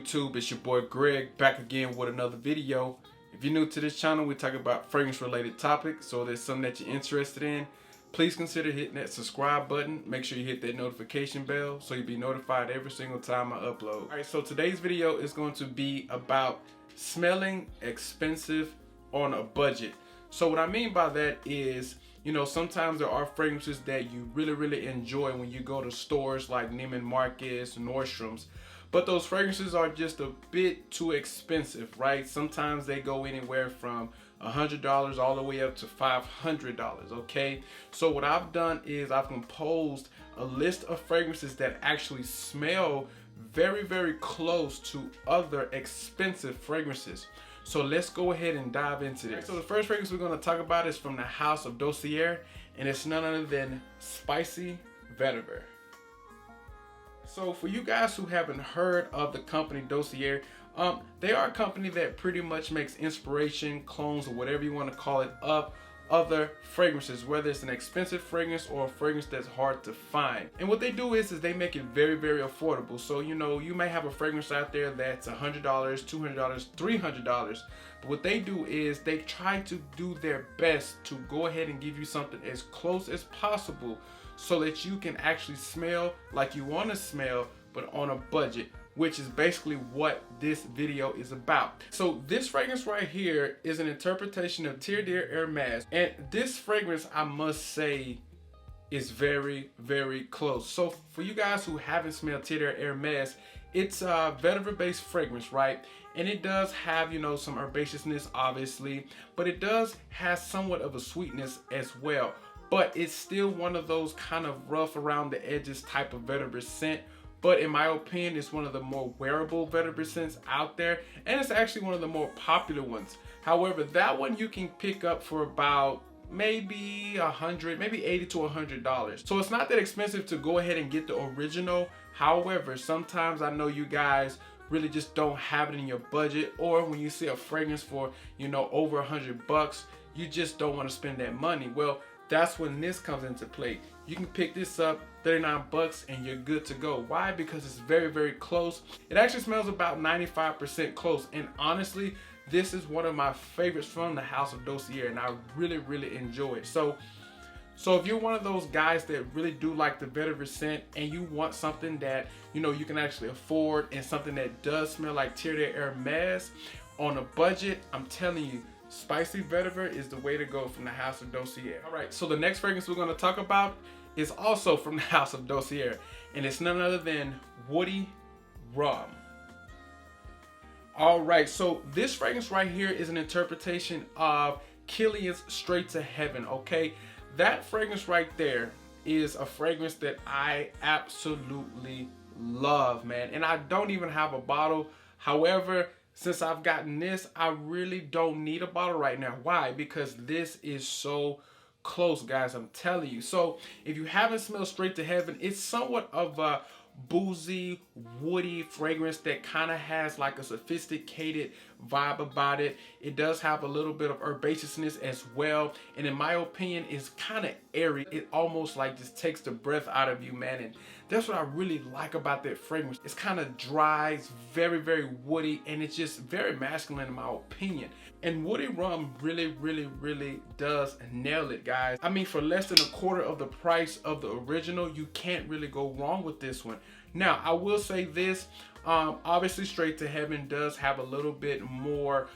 YouTube? It's your boy Greg, back again with another video. If you're new to this channel, we talk about fragrance related topics, so if there's something that you're interested in, please consider hitting that subscribe button. Make sure you hit that notification bell so you'll be notified every single time I upload. Alright, so today's video is going to be about smelling expensive on a budget. So what I mean by that is, you know, sometimes there are fragrances that you really enjoy when you go to stores like Neiman Marcus, Nordstrom's, but those fragrances are just a bit too expensive, right? Sometimes they go anywhere from $100 all the way up to $500, okay? So what I've done is I've composed a list of fragrances that actually smell very close to other expensive fragrances. So let's go ahead and dive into this. So the first fragrance we're going to talk about is from the house of Dossier, and it's none other than Spicy Vetiver. So for you guys who haven't heard of the company Dossier, they are a company that pretty much makes inspiration, clones, or whatever you want to call it, of other fragrances, whether it's an expensive fragrance or a fragrance that's hard to find. And what they do is they make it very affordable. So, you know, you may have a fragrance out there that's $100, $200, $300, but what they do is they try to do their best to go ahead and give you something as close as possible so that you can actually smell like you want to smell, but on a budget, which is basically what this video is about. So this fragrance right here is an interpretation of Terre d'Hermès, and this fragrance, I must say, is very close. So for you guys who haven't smelled Terre d'Hermès, it's a vetiver based fragrance, right? And it does have, you know, some herbaceousness obviously, but it does have somewhat of a sweetness as well. But it's still one of those kind of rough around the edges type of vetiver scent. But in my opinion, it's one of the more wearable vetiver scents out there, and it's actually one of the more popular ones. However, that one you can pick up for about maybe $100, maybe $80 to $100. So it's not that expensive to go ahead and get the original. However, sometimes I know you guys really just don't have it in your budget, or when you see a fragrance for, you know, over $100, you just don't want to spend that money. Well, that's when this comes into play. You can pick this up, $39, and you're good to go. Why? Because it's very close. It actually smells about 95% close, and honestly, this is one of my favorites from the house of Dossier, and I really enjoy it. So if you're one of those guys that really do like the vetiver scent and you want something that, you know, you can actually afford and something that does smell like Terre d'Hermès on a budget, I'm telling you, Spicy Vetiver is the way to go from the house of Dossier. Alright, so the next fragrance we're going to talk about is also from the house of Dossier, and it's none other than Woody Rum. Alright, so this fragrance right here is an interpretation of Killian's Straight to Heaven, okay? That fragrance right there is a fragrance that I absolutely love, man. And I don't even have a bottle. However, since I've gotten this, I really don't need a bottle right now. Why? Because this is so close, guys. I'm telling you. So if you haven't smelled Straight to Heaven, it's somewhat of a boozy, woody fragrance that kind of has like a sophisticated vibe about it. It does have a little bit of herbaceousness as well, and in my opinion, it's kind of airy. It almost like just takes the breath out of you, man, and that's what I really like about that fragrance. It's kind of dry, it's very woody, and it's just very masculine in my opinion. And Woody Rum really does nail it, guys. I mean, for less than a quarter of the price of the original, you can't really go wrong with this one. Now, I will say this, obviously Straight to Heaven does have a little bit more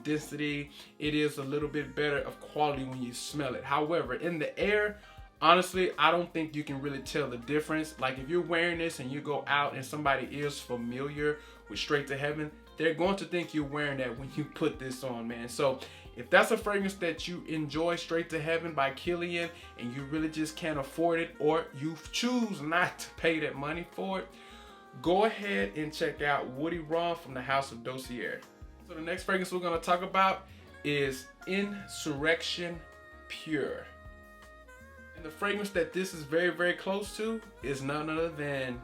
density. It is a little bit better of quality when you smell it. However, in the air, honestly, I don't think you can really tell the difference. Like if you're wearing this and you go out and somebody is familiar with Straight to Heaven, they're going to think you're wearing that when you put this on, man. So if that's a fragrance that you enjoy, Straight to Heaven by Killian, and you really just can't afford it, or you choose not to pay that money for it, go ahead and check out Woody Rum from the house of Dossier. So the next fragrance we're going to talk about is Insurgency Pure. And the fragrance that this is very close to is none other than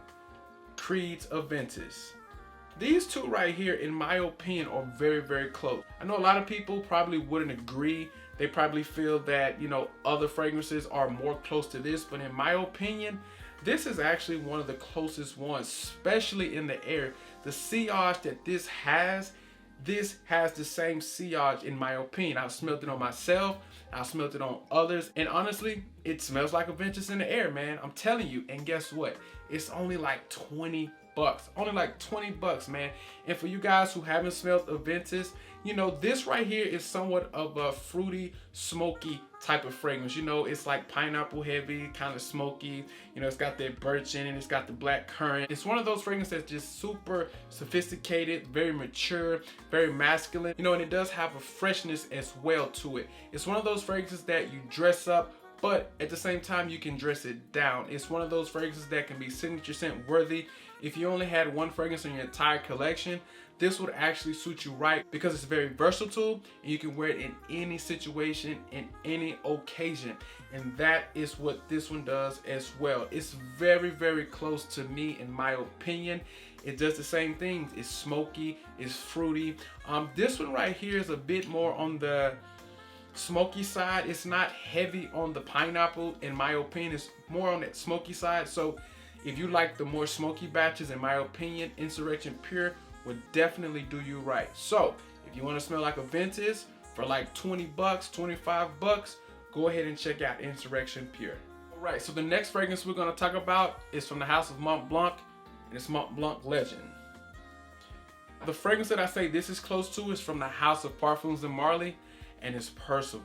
Creed's Aventus. These two right here, in my opinion, are very close. I know a lot of people probably wouldn't agree. They probably feel that, you know, other fragrances are more close to this, but in my opinion, This is actually one of the closest ones, especially in the air. The sillage that this has the same sillage in my opinion. I've smelled it on myself, I've smelled it on others, and honestly, it smells like Aventus in the air, man. I'm telling you. And guess what? It's only like 20 bucks. Only like 20 bucks, man. And for you guys who haven't smelled Aventus, you know, this right here is somewhat of a fruity, smoky type of fragrance. You know, it's like pineapple heavy, kind of smoky. You know, it's got that birch in it, it's got the black currant. It's one of those fragrances that's just super sophisticated, very mature, very masculine. You know, and it does have a freshness as well to it. It's one of those fragrances that you dress up, but at the same time you can dress it down. It's one of those fragrances that can be signature scent worthy. If you only had one fragrance in your entire collection, this would actually suit you right because it's very versatile and you can wear it in any situation, in any occasion. And that is what this one does as well. It's very, very close to me in my opinion. It does the same things. It's smoky, it's fruity. This one right here is a bit more on the smoky side. It's not heavy on the pineapple in my opinion. It's more on that smoky side. So if you like the more smoky batches, in my opinion, Insurgency Pure would definitely do you right. So if you want to smell like Aventus for like 20 bucks, 25 bucks, go ahead and check out Insurgency Pure. All right, so the next fragrance we're going to talk about is from the house of Mont Blanc, and it's Mont Blanc Legend. The fragrance that I say this is close to is from the house of Parfums de Marly, and it's Percival.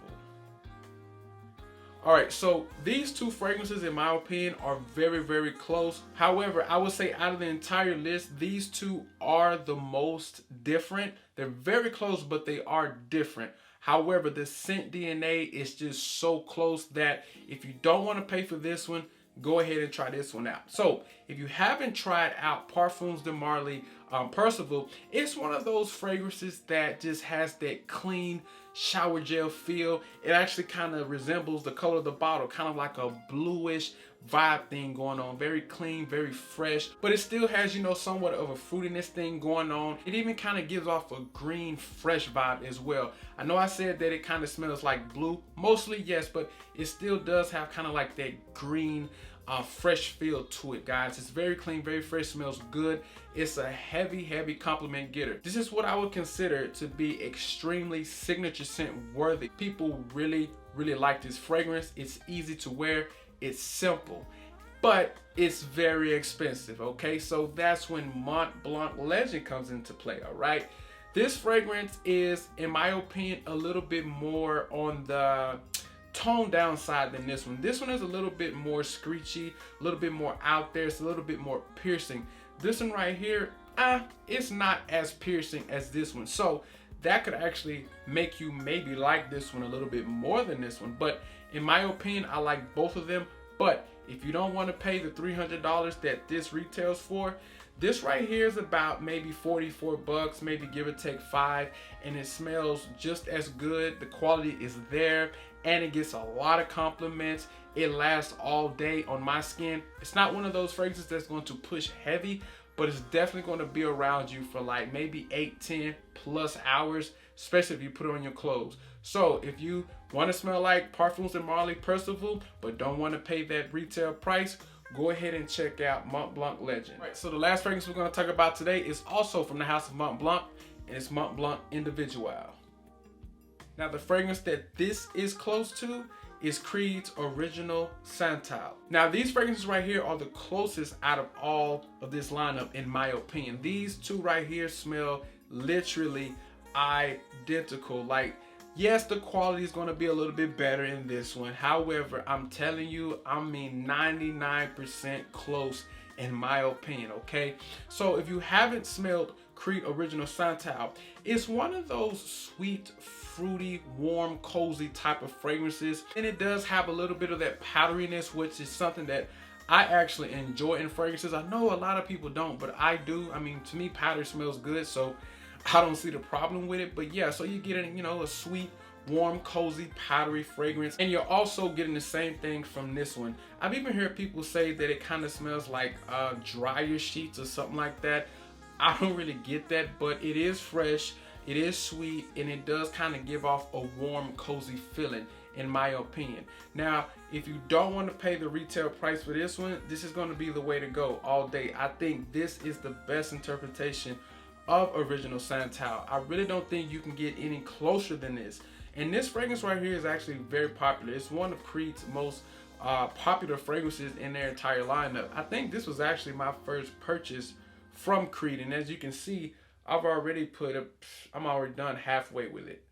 All right, so these two fragrances, in my opinion, are very, very close. However, I would say out of the entire list, these two are the most different. They're very close, but they are different. However, the scent DNA is just so close that if you don't want to pay for this one, go ahead and try this one out. So if you haven't tried out Parfums de Marly Percival, it's one of those fragrances that just has that clean shower gel feel. It actually kind of resembles the color of the bottle, kind of like a bluish vibe thing going on. Very clean, very fresh, but it still has, you know, somewhat of a fruitiness thing going on. It even kind of gives off a green, fresh vibe as well. I know I said that it kind of smells like blue, mostly yes, but it still does have kind of like that green, fresh feel to it, guys. It's very clean, very fresh, smells good. It's a heavy, heavy compliment getter. This is what I would consider to be extremely signature scent worthy. People really, really like this fragrance. It's easy to wear. It's simple, but it's very expensive, okay? So that's when Mont Blanc Legend comes into play, all right? This fragrance is, in my opinion, a little bit more on the toned down side than this one. This one is a little bit more screechy, a little bit more out there. It's a little bit more piercing. This one right here, it's not as piercing as this one. So that could actually make you maybe like this one a little bit more than this one. But in my opinion, I like both of them. But if you don't want to pay the $300 that this retails for, this right here is about maybe 44 bucks, maybe give or take 5, and it smells just as good. The quality is there, and it gets a lot of compliments. It lasts all day on my skin. It's not one of those fragrances that's going to push heavy, but it's definitely going to be around you for like maybe 8, 10 plus hours, especially if you put it on your clothes. So if you want to smell like Parfums de Marly Percival, but don't want to pay that retail price, go ahead and check out Mont Blanc Legend. Right, so the last fragrance we're going to talk about today is also from the house of Mont Blanc, and it's Mont Blanc Individual. Now the fragrance that this is close to is Creed's Original Santal. Now these fragrances right here are the closest out of all of this lineup in my opinion. These two right here smell literally identical. Like, yes, the quality is going to be a little bit better in this one. However, I'm telling you, I mean 99% close in my opinion, okay? So if you haven't smelled Creed Original Santal, it's one of those sweet, fruity, warm, cozy type of fragrances. And it does have a little bit of that powderiness, which is something that I actually enjoy in fragrances. I know a lot of people don't, but I do. I mean, to me, powder smells good, so I don't see the problem with it. But yeah, so you get, you know, a sweet, warm, cozy, powdery fragrance, and you're also getting the same thing from this one. I've even heard people say that it kind of smells like dryer sheets or something like that. I don't really get that, but it is fresh, it is sweet, and it does kind of give off a warm, cozy feeling. in my opinion. Now, if you don't want to pay the retail price for this one, this is going to be the way to go all day. I think this is the best interpretation of original Santal. I really don't think you can get any closer than this. And this fragrance right here is actually very popular. It's one of Creed's most popular fragrances in their entire lineup. I think this was actually my first purchase from Creed, and as you can see, I'm already done halfway with it.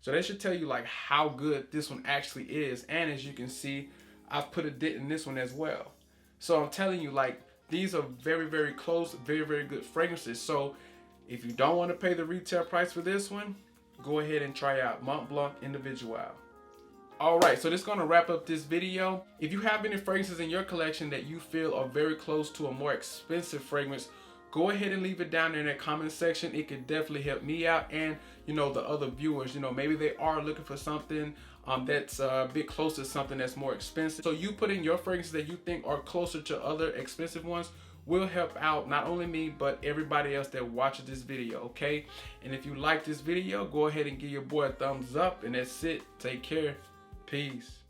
So that should tell you like how good this one actually is. And as you can see, I've put a dent in this one as well. So I'm telling you, like, these are very, very close, very, very good fragrances. So if you don't want to pay the retail price for this one, go ahead and try out Mont Blanc Individual. Alright, so this is going to wrap up this video. If you have any fragrances in your collection that you feel are very close to a more expensive fragrance, go ahead and leave it down there in the comment section. It could definitely help me out and, you know, the other viewers. You know, maybe they are looking for something that's a bit closer to something that's more expensive. So you put in your fragrances that you think are closer to other expensive ones will help out not only me, but everybody else that watches this video, okay? And if you like this video, go ahead and give your boy a thumbs up. And that's it. Take care. Peace.